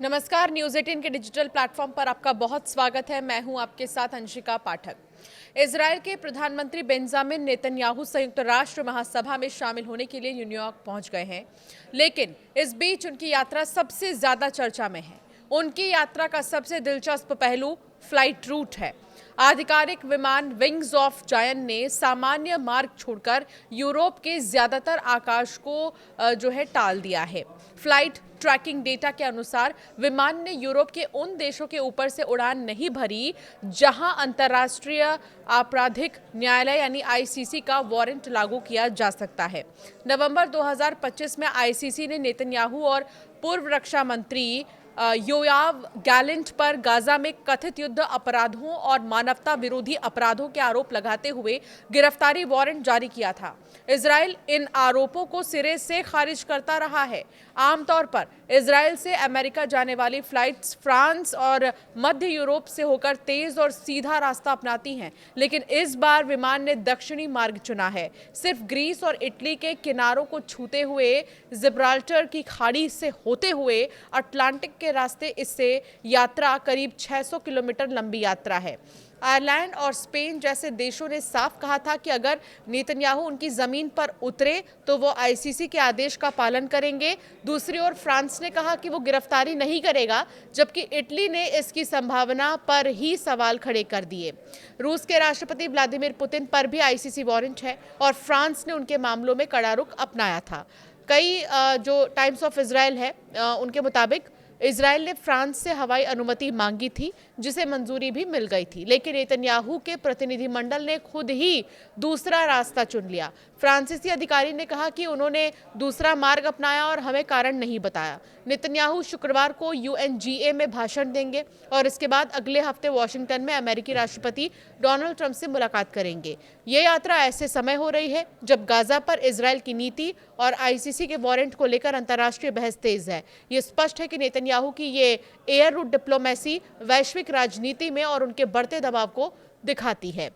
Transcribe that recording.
नमस्कार, न्यूज़ 18 के digital platform पर आपका बहुत स्वागत है। मैं हूं आपके साथ अंशिका पाठक। इजरायल के प्रधानमंत्री बेंजामिन नेतन्याहू संयुक्त राष्ट्र महासभा में शामिल होने के लिए न्यूयॉर्क पहुंच गए हैं, लेकिन इस बीच उनकी यात्रा सबसे ज्यादा चर्चा में है। उनकी यात्रा का सबसे दिलचस्प पहलू फ्लाइट रूट है। आधिकारिक विमान विंग्स ऑफ जायन ने सामान्य मार्ग छोड़कर यूरोप के ज्यादातर आकाश को टाल दिया है। फ्लाइट ट्रैकिंग डेटा के अनुसार विमान ने यूरोप के उन देशों के ऊपर से उड़ान नहीं भरी जहां अंतर्राष्ट्रीय आपराधिक न्यायालय यानी आईसीसी का वारंट लागू किया जा सकता है। नवंबर 2025 में आईसीसी ने नेतन्याहू और पूर्व रक्षा मंत्री योआव गैलेंट पर गाजा में कथित युद्ध अपराधों और मानवता विरोधी अपराधों के आरोप लगाते हुए गिरफ्तारी वारंट जारी किया था। इजरायल इन आरोपों को सिरे से खारिज करता रहा है। आमतौर पर इजरायल से अमेरिका जाने वाली फ्लाइट्स फ्रांस और मध्य यूरोप से होकर तेज और सीधा रास्ता अपनाती हैं, लेकिन इस बार विमान ने दक्षिणी मार्ग चुना है। सिर्फ ग्रीस और इटली के किनारों को छूते हुए जिब्राल्टर की खाड़ी से होते हुए अटलांटिक के रास्ते इससे यात्रा करीब 600 किलोमीटर लंबी यात्रा है। आयरलैंड और स्पेन जैसे देशों ने साफ कहा था कि अगर नेतन्याहू उनकी जमीन पर उतरे तो वो आईसीसी के आदेश का पालन करेंगे। दूसरी ओर फ्रांस ने कहा कि वो गिरफ्तारी नहीं करेगा, जबकि इटली ने इसकी संभावना पर ही सवाल खड़े कर दिए। रूस के राष्ट्रपति व्लादिमीर पुतिन पर भी आईसीसी वारंट है और फ्रांस ने उनके मामलों में कड़ा रुख अपनाया था। कई जो टाइम्स ऑफ इजराइल है उनके मुताबिक इजरायल ने फ्रांस से हवाई अनुमति मांगी थी, जिसे मंजूरी भी मिल गई थी, लेकिन नेतन्याहू के प्रतिनिधिमंडल ने खुद ही दूसरा रास्ता चुन लिया। फ्रांसीसी अधिकारी ने कहा कि उन्होंने दूसरा मार्ग अपनाया और हमें कारण नहीं बताया। नेतन्याहू शुक्रवार को यूएनजीए में भाषण देंगे और इसके बाद अगले हफ्ते वॉशिंगटन में अमेरिकी राष्ट्रपति डोनाल्ड ट्रंप से मुलाकात करेंगे। ये यात्रा ऐसे समय हो रही है जब गाजा पर इजरायल की नीति और आईसीसी के वारंट को लेकर अंतर्राष्ट्रीय बहस तेज है। ये स्पष्ट है कि नेतन्याहू की ये एयर रूट डिप्लोमेसी वैश्विक राजनीति में और उनके बढ़ते दबाव को दिखाती है।